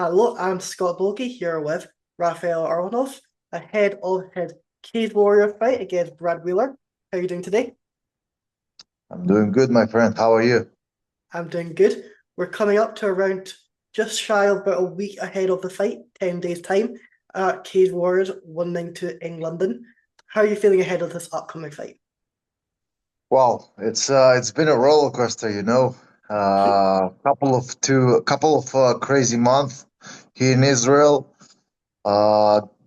Hello, I'm Scott Bulky here with Rafael Aronov ahead of his Cage Warrior fight against Brad Wheeler. How are you doing today? I'm doing good, my friend. How are you? I'm doing good. We're coming up to around just shy of about a week ahead of the fight, 10 days' time, at Cage Warriors 192 in London. How are you feeling ahead of this upcoming fight? Well, it's been a roller coaster, you know. A couple of crazy months here in Israel.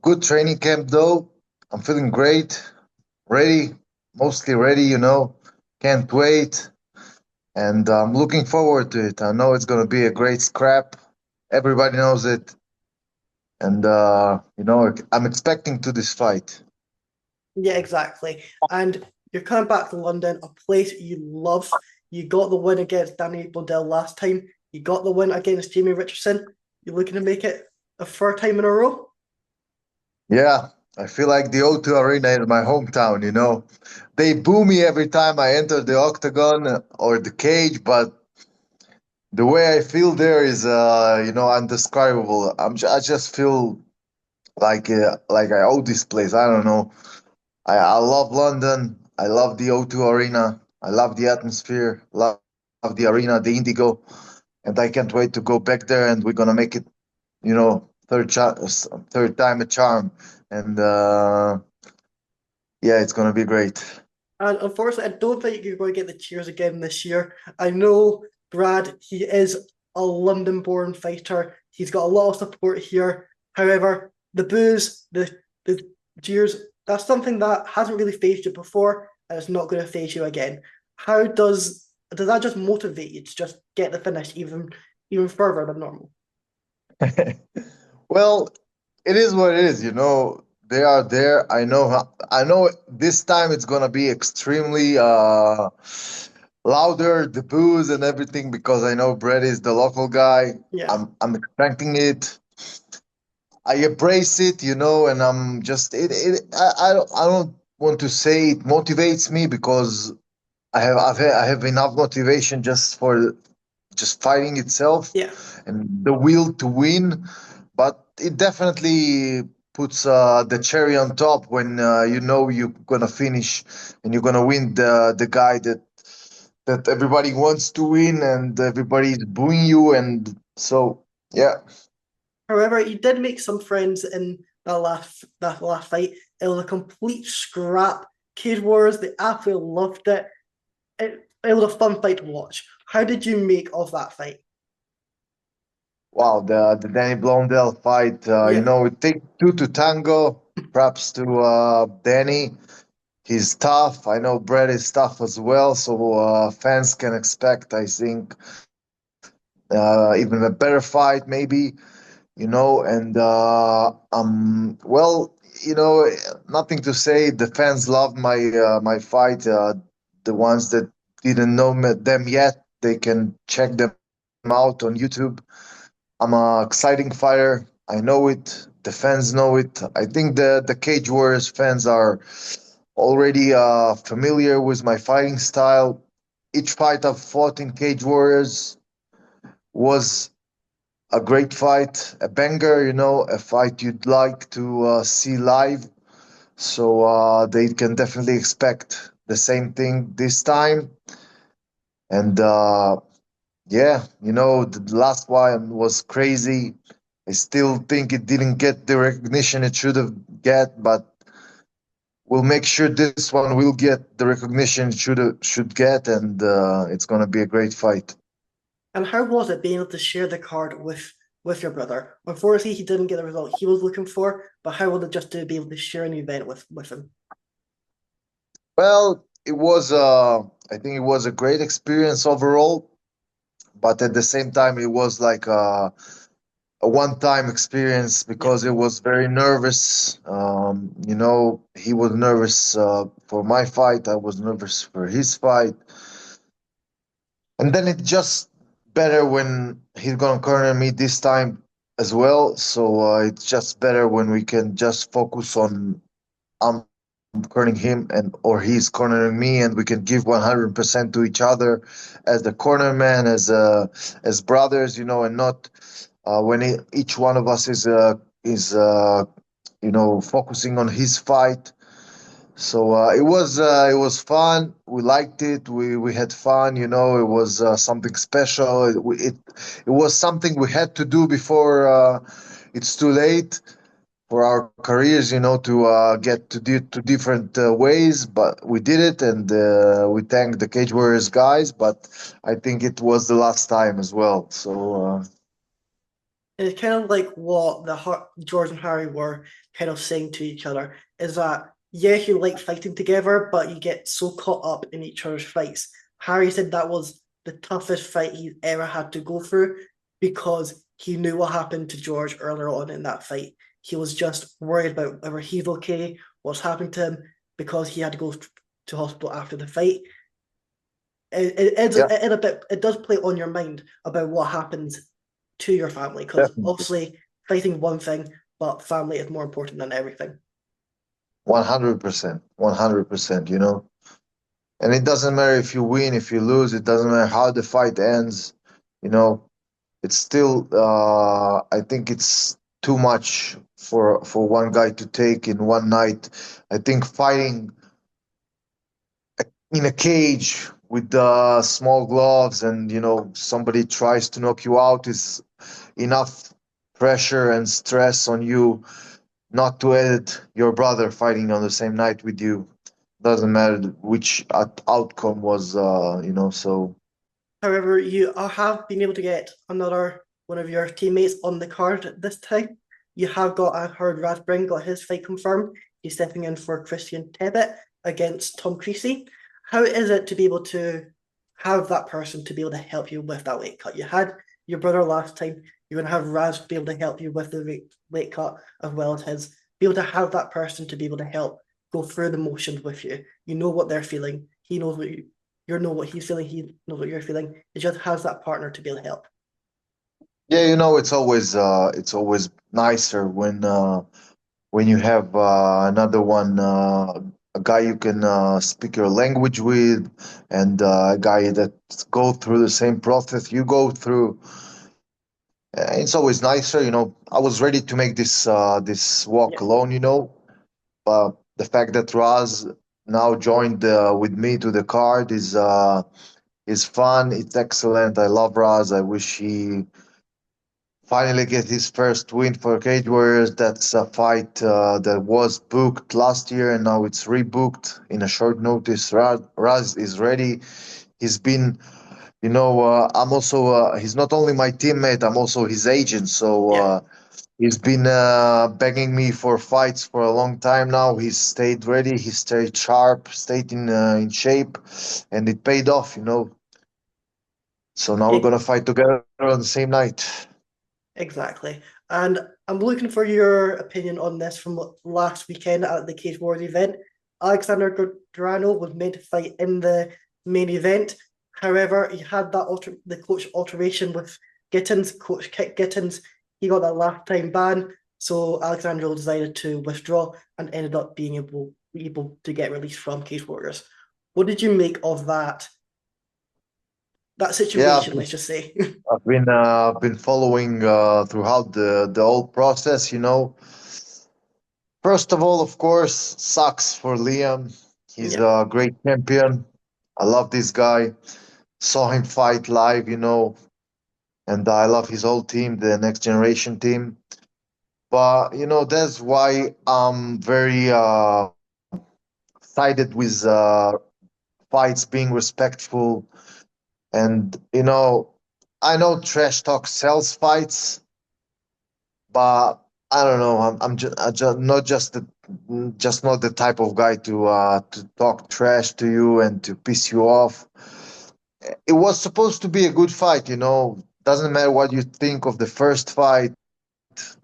Good training camp though. I'm feeling great, ready, mostly ready, you know. Can't wait, and I'm looking forward to it. I know it's gonna be a great scrap. Everybody knows it, and I'm expecting to this fight. Yeah, exactly. And you're coming back to London, a place you love. You got the win against Danny Bodell last time. You got the win against Jamie Richardson. You're looking to make it a third time in a row? Yeah, I feel like the O2 Arena is my hometown, you know. They boo me every time I enter the octagon or the cage, but the way I feel there is, undescribable. I just feel like I owe this place. I don't know. I love London. I love the O2 Arena. I love the atmosphere. Love the arena, the Indigo, and I can't wait to go back there. And we're gonna make it, third time a charm. And yeah, it's gonna be great. And unfortunately, I don't think you're going to get the cheers again this year. I know Brad, he is a London born fighter. He's got a lot of support here. However, the boos, the cheers, that's something that hasn't really phased you before, and it's not going to phase you again. How does that just motivate you to just get the finish even further than normal? Well, it is what it is, you know. They are there. I know this time it's gonna be extremely louder, the booze and everything, because I know Brett is the local guy. Yeah. I'm expecting it. I embrace it, you know, and I'm just I don't want to say it motivates me because I have enough motivation just for just fighting itself Yeah. and the will to win. But it definitely puts the cherry on top when you know you're gonna finish and you're gonna win the guy that everybody wants to win and everybody's booing you, and so yeah. However, he did make some friends in that last fight. It was a complete scrap. Cage Wars, they absolutely loved it. It was a fun fight to watch. How did you make of that fight? Wow, the Danny Blondell fight, Yeah, it takes two to tango. Props to Danny. He's tough. I know Brett is tough as well, so fans can expect, I think, even a better fight, maybe. And well, nothing to say. The fans loved my fight. The ones that didn't know them yet, they can check them out on YouTube. I'm a exciting fighter. I know it. The fans know it. I think the Cage Warriors fans are already familiar with my fighting style. Each fight I've fought in Cage Warriors was a great fight, a banger, a fight you'd like to see live. So they can definitely expect the same thing this time. And yeah, the last one was crazy. I still think it didn't get the recognition it should have get, but we'll make sure this one will get the recognition it should get, and it's gonna be a great fight. and how was it being able to share the card with your brother? Unfortunately, he didn't get the result he was looking for, but how was it just to be able to share an event with him? Well, I think it was a great experience overall, but at the same time, it was like a one-time experience Yeah. because it was very nervous. He was nervous for my fight. I was nervous for his fight. And then it just better when he's gonna corner me this time as well. So it's just better when we can just focus on I'm cornering him and or he's cornering me, and we can give 100% to each other as the corner man, as brothers, and not each one of us is focusing on his fight. So it was fun. We liked it. We had fun. It was something special. It was something we had to do before it's too late for our careers. To get to different ways. But we did it, and we thank the Cage Warriors guys. But I think it was the last time as well. So It's kind of like what George and Harry were kind of saying to each other is that, yeah, you like fighting together, but you get so caught up in each other's fights. Harry said that was the toughest fight he's ever had to go through because he knew what happened to George earlier on in that fight. He was just worried about whether he's okay, what's happened to him, because he had to go to hospital after the fight. yeah, It does play on your mind about what happens to your family because definitely. obviously fighting one thing, but family is more important than everything. 100%. 100%. And it doesn't matter if you win, if you lose. It doesn't matter how the fight ends. You know, it's still. I think it's too much for one guy to take in one night. I think fighting in a cage with small gloves and somebody tries to knock you out is enough pressure and stress on you, not to add your brother fighting on the same night with you. Doesn't matter which outcome was, so However, you have been able to get another one of your teammates on the card this time. You have got, I heard Rasbring got his fight confirmed. He's stepping in for Christian Tebbit against Tom Creasy. How is it to be able to have that person to be able to help you with that weight cut? You had your brother last time. You're going to have Raz be able to help you with the weight cut as well as his. Be able to have that person to be able to help go through the motions with you. You know what they're feeling. He knows you know what he's feeling, he knows what you're feeling. It just has that partner to be able to help. yeah, it's always nicer when you have another one, a guy you can speak your language with, and a guy that go through the same process you go through. It's always nicer. I was ready to make this walk Yeah, alone. The fact that Raz now joined with me to the card is fun. It's excellent. I love Raz. I wish he finally get his first win for Cage Warriors. That's a fight that was booked last year and now it's rebooked in a short notice. Raz is ready. He's been, I'm also, he's not only my teammate, I'm also his agent. So yeah. he's been begging me for fights for a long time now. He's stayed ready. He stayed sharp, stayed in shape, and it paid off. So now we're Yeah, gonna fight together on the same night. exactly. And I'm looking for your opinion on this from last weekend at the Cage Wars event. Alexander Giordano was made to fight in the main event. However, he had the coach alteration with Gittins, coach kicked Gittins. He got that last time ban, so Alexandro decided to withdraw and ended up being able to get released from Cage Warriors. What did you make of that Yeah, situation? Let's just say, I've been following throughout the whole process. First of all, of course, sucks for Liam. He's yeah. a great champion. I love this guy. Saw him fight live, and I love his whole team, the next generation team. But that's why I'm very sided with fights being respectful. And I know trash talk sells fights, but I don't know. I'm just just not the type of guy to talk trash to you and to piss you off. It was supposed to be a good fight. Doesn't matter what you think of the first fight.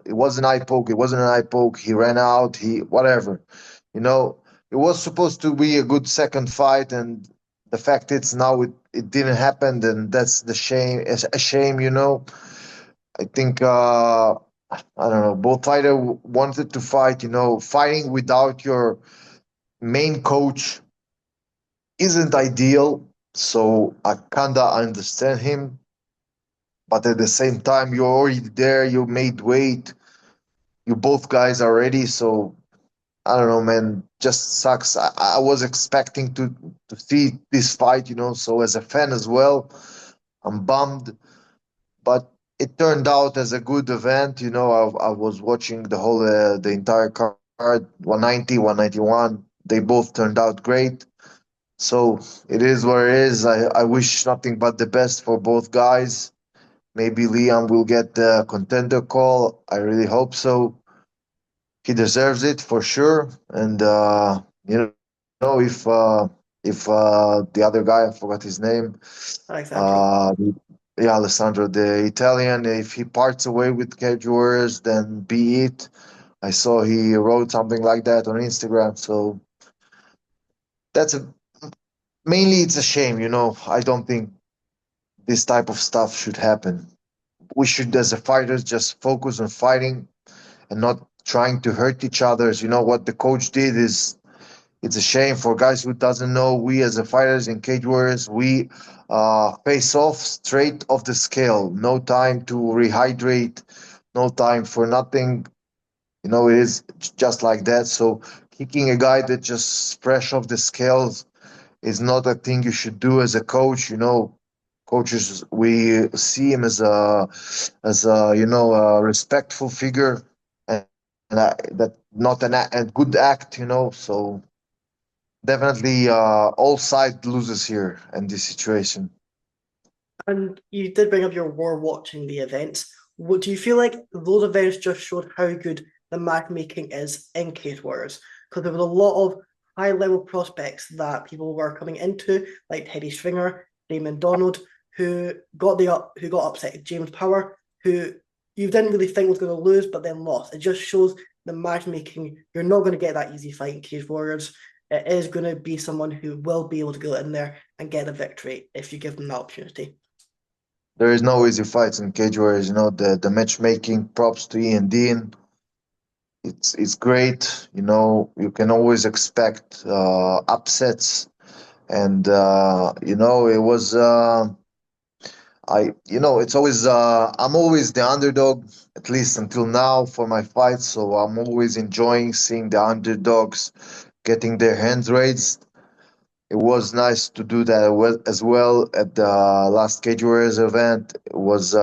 It was an eye poke. It wasn't an eye poke. He ran out. He whatever. You know, it was supposed to be a good second fight, and the fact is now it didn't happen, and that's the shame. It's a shame. I think I don't know. Both fighter wanted to fight. Fighting without your main coach isn't ideal. So I kinda understand him. but at the same time, you're already there. You made weight. You both guys are ready. So I don't know, man. Just sucks. I was expecting to see this fight, So as a fan as well, I'm bummed, but it turned out as a good event. I was watching the entire card, 190, 191. They both turned out great. So it is what it is. I wish nothing but the best for both guys. Maybe Liam will get the contender call. I really hope so. He deserves it for sure. And if the other guy, I forgot his name, Alessandro. uh, yeah, Alessandro, the Italian, if he parts away with Cage Warriors, then be it. I saw he wrote something like that on Instagram. So that's a mainly it's a shame. I don't think this type of stuff should happen. We should, as a fighters, just focus on fighting and not trying to hurt each other. What the coach did is it's a shame for guys who doesn't know. We as a fighters in Cage Warriors, we face off straight off the scale. No time to rehydrate, no time for nothing. It is just like that. So kicking a guy that just fresh off the scales is not a thing you should do as a coach. Coaches, we see him as a a respectful figure, and, that not a good act. So definitely all side loses here in this situation. And you did bring up your war watching the events. What do you feel like those events just showed how good the matchmaking is in Cage Warriors? Because there was a lot of high level prospects that people were coming into, like Teddy Stringer, Damon Donald, who got upset. James Power, who you didn't really think was going to lose, but then lost. It just shows the matchmaking. You're not going to get that easy fight in Cage Warriors. It is going to be someone who will be able to go in there and get a victory if you give them the opportunity. There is no easy fights in Cage Warriors. The matchmaking. Props to Ian Dean. It's great. You can always expect upsets, and it was. It's always. I'm always the underdog, at least until now for my fights. So I'm always enjoying seeing the underdogs getting their hands raised. It was nice to do that as well at the last Cage Warriors event. It was,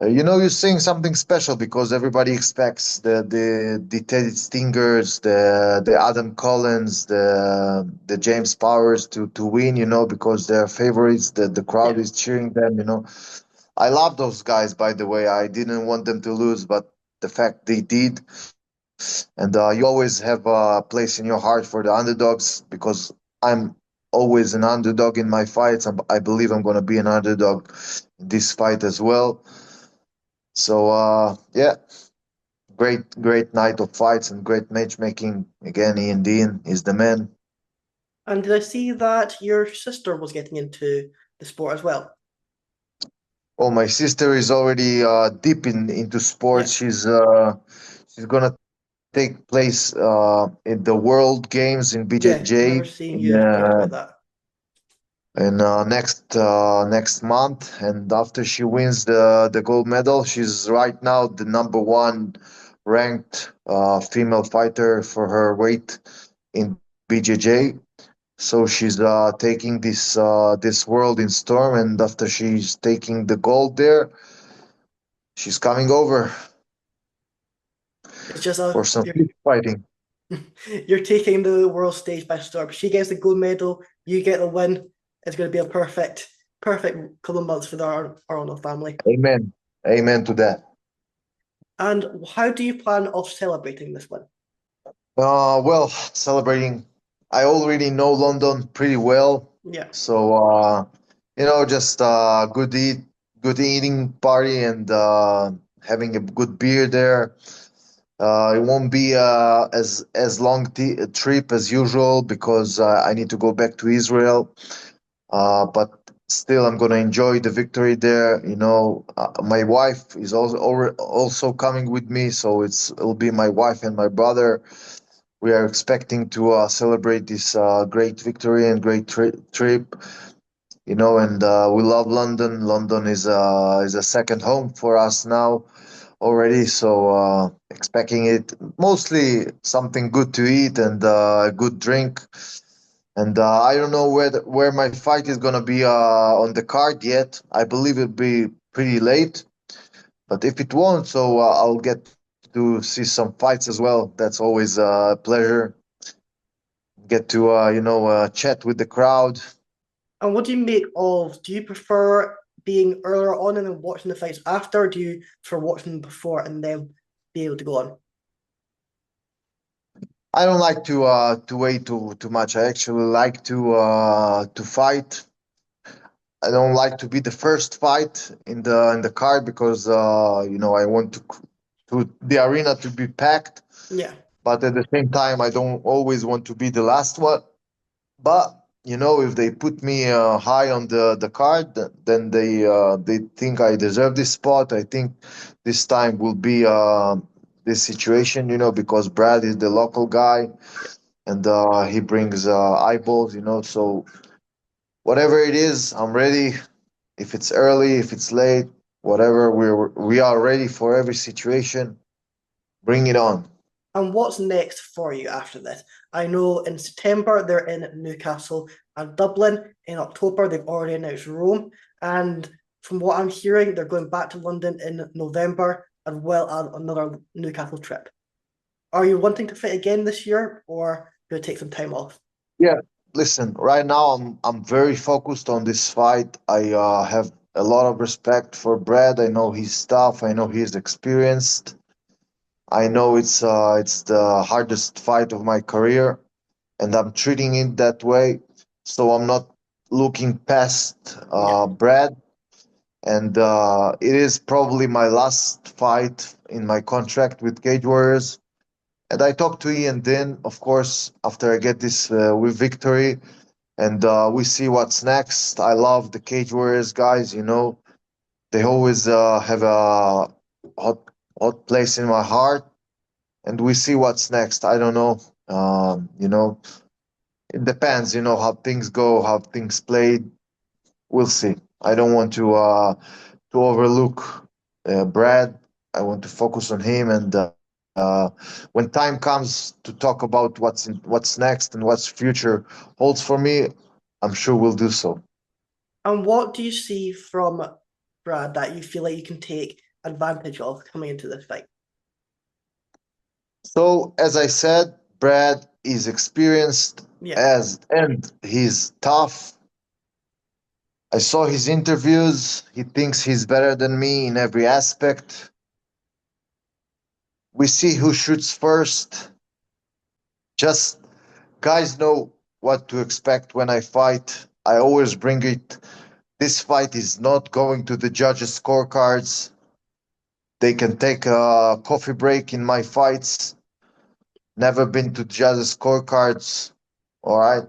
you're seeing something special because everybody expects the Teddy Stingers, the Adam Collins, the James Powers to win. Because they're favorites. The crowd Yeah. is cheering them. I love those guys. By the way, I didn't want them to lose, but the fact they did, and you always have a place in your heart for the underdogs because I'm always an underdog in my fights. I believe I'm going to be an underdog in this fight as well. So yeah, great night of fights and great matchmaking. Again, Ian Dean is the man. And did I see that your sister was getting into the sport as well? Oh, my sister is already deep into Yeah. sports. She's gonna take place in the World Games in Yeah. I BJJ remember seeing you post about that. in next month, and after she wins the gold medal, she's right now the number one ranked female fighter for her weight in BJJ. So she's taking this world in storm, and after she's taking the gold there, she's coming over It's just for some fist fighting. you're taking the world stage by storm. She gets the gold medal, you get the win. It's going to be a perfect couple of months for the Aronov family. Amen, amen to that. And how do you plan of celebrating this win? Well, celebrating. I already know London pretty well, Yeah. so just good eating party and having a good beer there. It won't be as long a trip as usual because I need to go back to Israel. But still, I'm gonna enjoy the victory there. My wife is also coming with me, so it'll be my wife and my brother. We are expecting to celebrate this great victory and great trip. and we love London. London is a second home for us now already. So expecting it mostly something good to eat and a good drink. And I don't know where my fight is gonna be on the card yet. I believe it'll be pretty late, but if it won't, so I'll get to see some fights as well. That's always a pleasure. Get to chat with the crowd. And what do you make of? Do you prefer being earlier on and then watching the fights after? Or do you prefer watching them before and then be able to go on? I don't like to wait too much. I actually like to fight. I don't like to be the first fight in the card because I want to the arena to be packed. Yeah. But at the same time, I don't always want to be the last one. But if they put me high on the card, then they think I deserve this spot. I think this time will be this situation, because Brad is the local guy and he brings eyeballs, So whatever it is, I'm ready. If it's early, if it's late, whatever, we are ready for every situation. Bring it on. And what's next for you after this? I know in September they're in Newcastle and Dublin. In October they've already announced Rome. And from what I'm hearing, they're going back to London in November as well as another Newcastle trip. Are you wanting to fight again this year or do you take some time off? Yeah, listen, right now I'm very focused on this fight. I have a lot of respect for Brad. I know he's tough. I know he's experienced. I know it's the hardest fight of my career, and I'm treating it that way. So I'm not looking past Yeah. Brad, and it is probably my last fight in my contract with Cage Warriors. And I talked to Ian then, of course, after I get this with victory, and we see what's next. I love the Cage Warriors guys. They always have a hot hot place in my heart, and we see what's next. I don't know. It depends. How things go, how things played. We'll see. I don't want to overlook Brad. I want to focus on him, and uh, when time comes to talk about what's next and what's future holds for me, I'm sure we'll do so. And what do you see from Brad that you feel like you can take advantage of coming into this fight? So, as I said, Brad is experienced Yeah. as and he's tough. I saw his interviews. He thinks he's better than me in every aspect. We see who shoots first. Just guys know what to expect when I fight. I always bring it. This fight is not going to the judges' scorecards. They can take a coffee break in my fights. Never been to judges' scorecards. All right.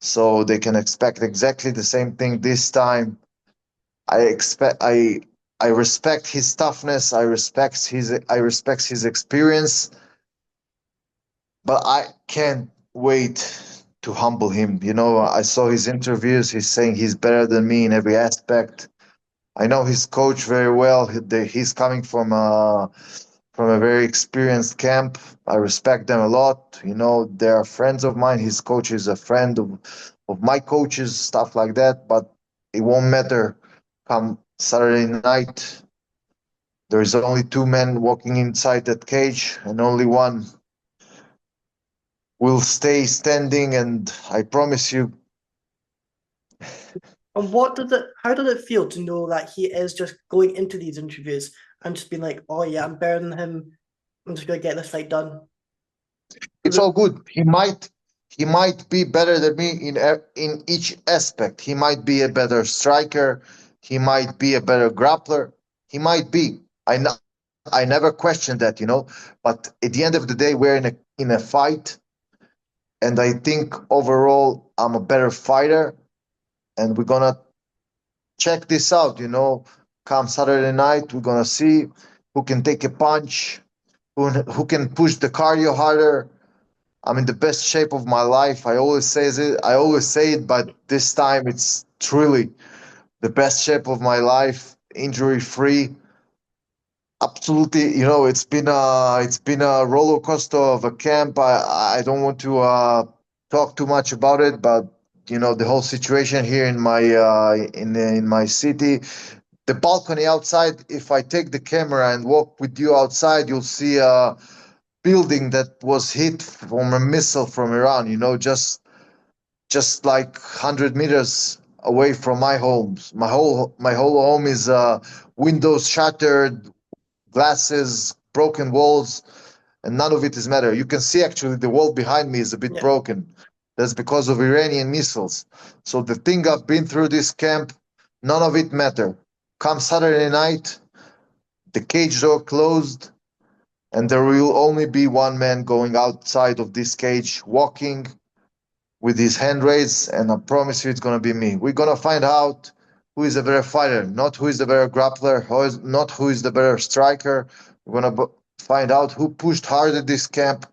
So they can expect exactly the same thing this time. I respect his toughness. I respect his experience, but I can't wait to humble him. I saw his interviews. He's saying he's better than me in every aspect. I know his coach very well. He's coming from a very experienced camp. I respect them a lot. They are friends of mine. His coach is a friend of my coaches, stuff like that. But it won't matter come Saturday night. There is only two men walking inside that cage, and only one will stay standing. And I promise you, And how does it feel to know that he is just going into these interviews and just being like, oh yeah, I'm better than him. I'm just gonna get this fight done. it's all good. He might be better than me in each aspect. He might be a better striker. He might be a better grappler. He might be. I never questioned that. But at the end of the day, we're in a fight, and I think overall I'm a better fighter, and we're gonna check this out. Come Saturday night, we're gonna see who can take a punch, who can push the cardio harder. I'm in the best shape of my life. I always say it, but this time it's truly the best shape of my life, injury free. Absolutely, it's been a roller coaster of a camp. I don't want to talk too much about it, but the whole situation here in my city, the balcony outside. If I take the camera and walk with you outside, you'll see a building that was hit from a missile from Iran. Just like 100 meters away from my home. My whole home is windows shattered, glasses, broken walls, and none of it is matter. You can see actually the wall behind me is a bit Yeah. broken. That's because of Iranian missiles. So the thing I've been through this camp, none of it matter. Come Saturday night, the cage door closed, and there will only be one man going outside of this cage, walking with his hand raised, and I promise you it's gonna be me. We're gonna find out who is the better fighter, not who is the better grappler, not who is the better striker. We're gonna find out who pushed hard at this camp,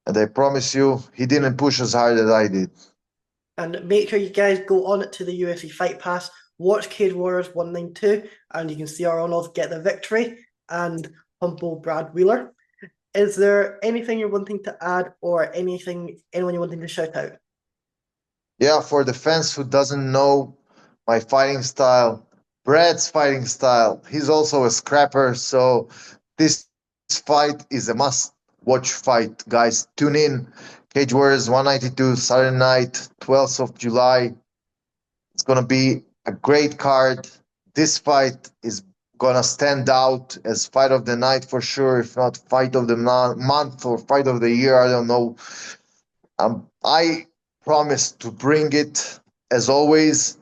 and I promise you, he didn't push as hard as I did. And make sure you guys go on it to the UFC Fight Pass, watch Cage Warriors 192, and you can see Aronov get the victory and humble Brad Wheeler. Is there anything you're wanting to add or anyone you're wanting to shout out? Yeah, for the fans who doesn't know my fighting style, Brad's fighting style, he's also a scrapper, so this fight is a must-watch fight, guys. Tune in. Cage Warriors 192, Saturday night, 12th of July. It's gonna be a great card. This fight is gonna stand out as fight of the night for sure, if not fight of the month or fight of the year. I don't know. I promise to bring it as always.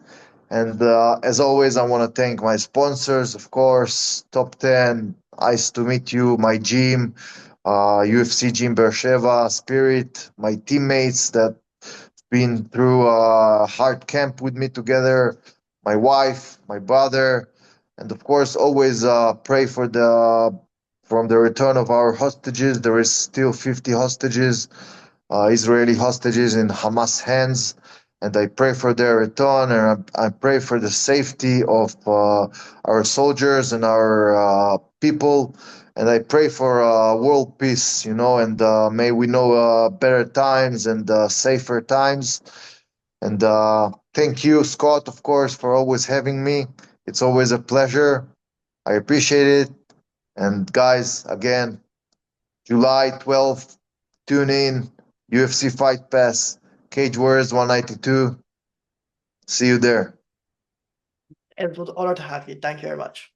And as always, I want to thank my sponsors, of course, Top 10, Nice to meet you, my gym, UFC Gym Beersheba, Spirit, my teammates that been through a hard camp with me together, my wife, my brother, and of course, always pray for the return of our hostages. There is still 50 hostages, Israeli hostages in Hamas hands, and I pray for their return, and I pray for the safety of our soldiers and our people, and I pray for world peace, and may we know better times and safer times. And thank you, Scott, of course, for always having me. It's always a pleasure. I appreciate it. And guys, again, July 12th, tune in, UFC Fight Pass, Cage Warriors 192. See you there. It was an honor to have you. Thank you very much.